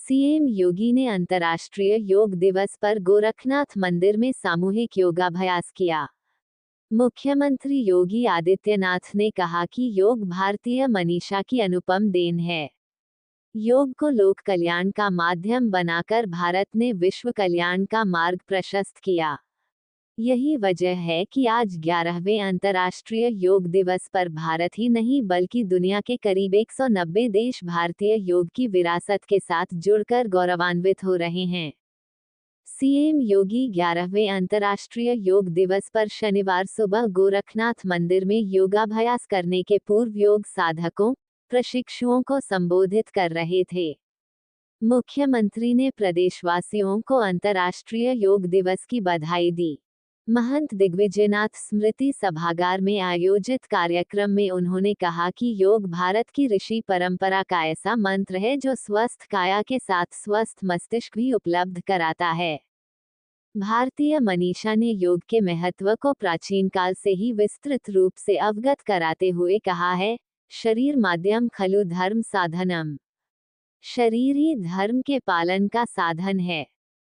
CM योगी ने अंतर्राष्ट्रीय योग दिवस पर गोरखनाथ मंदिर में सामूहिक योगाभ्यास किया। मुख्यमंत्री योगी आदित्यनाथ ने कहा कि योग भारतीय मनीषा की अनुपम देन है। योग को लोक कल्याण का माध्यम बनाकर भारत ने विश्व कल्याण का मार्ग प्रशस्त किया। यही वजह है कि आज 11वें अंतर्राष्ट्रीय योग दिवस पर भारत ही नहीं बल्कि दुनिया के करीब 190 देश भारतीय योग की विरासत के साथ जुड़कर गौरवान्वित हो रहे हैं। सीएम योगी 11वें अंतर्राष्ट्रीय योग दिवस पर शनिवार सुबह गोरखनाथ मंदिर में योगाभ्यास करने के पूर्व योग साधकों, प्रशिक्षुओं को संबोधित कर रहे थे। मुख्यमंत्री ने प्रदेशवासियों को अंतर्राष्ट्रीय योग दिवस की बधाई दी। महंत दिग्विजयनाथ स्मृति सभागार में आयोजित कार्यक्रम में उन्होंने कहा कि योग भारत की ऋषि परंपरा का ऐसा मंत्र है जो स्वस्थ काया के साथ स्वस्थ मस्तिष्क भी उपलब्ध कराता है। भारतीय मनीषा ने योग के महत्व को प्राचीन काल से ही विस्तृत रूप से अवगत कराते हुए कहा है, शरीर माध्यम खलु धर्म साधनम। शरीर ही धर्म के पालन का साधन है।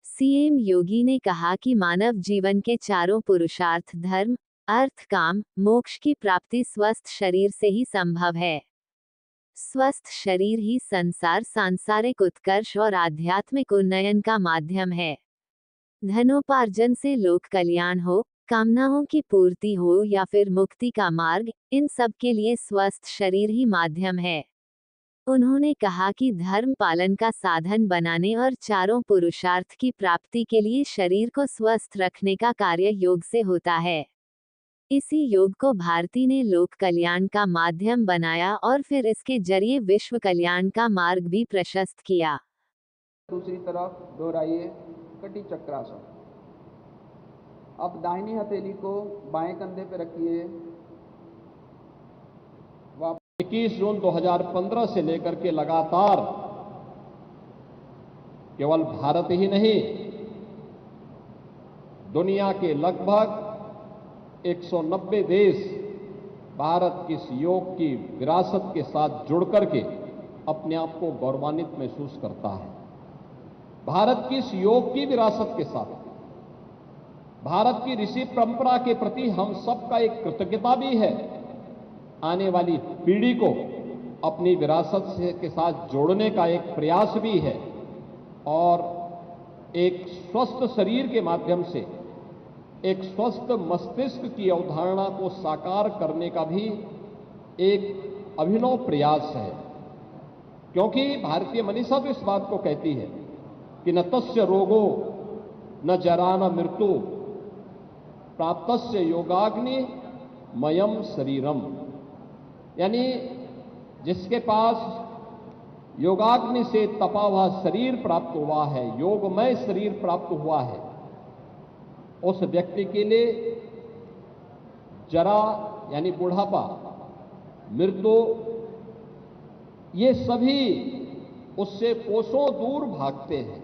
सीएम योगी ने कहा कि मानव जीवन के चारों पुरुषार्थ धर्म, अर्थ, काम, मोक्ष की प्राप्ति स्वस्थ शरीर से ही संभव है। स्वस्थ शरीर ही सांसारिक उत्कर्ष और आध्यात्मिक उन्नयन का माध्यम है। धनोपार्जन से लोक कल्याण हो, कामनाओं की पूर्ति हो या फिर मुक्ति का मार्ग, इन सब के लिए स्वस्थ शरीर ही माध्यम है। उन्होंने कहा कि धर्म पालन का साधन बनाने और चारों पुरुषार्थ की प्राप्ति के लिए शरीर को स्वस्थ रखने का कार्य योग से होता है। इसी योग को भारती ने लोक कल्याण का माध्यम बनाया और फिर इसके जरिए विश्व कल्याण का मार्ग भी प्रशस्त किया। दूसरी तरफ दोहराइए कटी चक्रासन। अब दाहिनी हथेली को बाएं कंधे पर रखिए। 21 जून 2015 से लेकर के लगातार केवल भारत ही नहीं, दुनिया के लगभग 190 देश भारत की इस योग की विरासत के साथ जुड़कर के अपने आप को गौरवान्वित महसूस करता है। भारत की इस योग की विरासत के साथ भारत की ऋषि परंपरा के प्रति हम सबका एक कृतज्ञता भी है। आने वाली पीढ़ी को अपनी विरासत से के साथ जोड़ने का एक प्रयास भी है और एक स्वस्थ शरीर के माध्यम से एक स्वस्थ मस्तिष्क की अवधारणा को साकार करने का भी एक अभिनव प्रयास है। क्योंकि भारतीय मनीषा तो इस बात को कहती है कि न तस्य रोगो न जरा न मृत्यु प्राप्तस्य योगाग्नि मयम शरीरम। यानी जिसके पास योगाग्नि से तपा हुआ शरीर प्राप्त हुआ है, योगमय शरीर प्राप्त हुआ है, उस व्यक्ति के लिए जरा यानी बुढ़ापा, मृत्यु, ये सभी उससे कोसों दूर भागते हैं।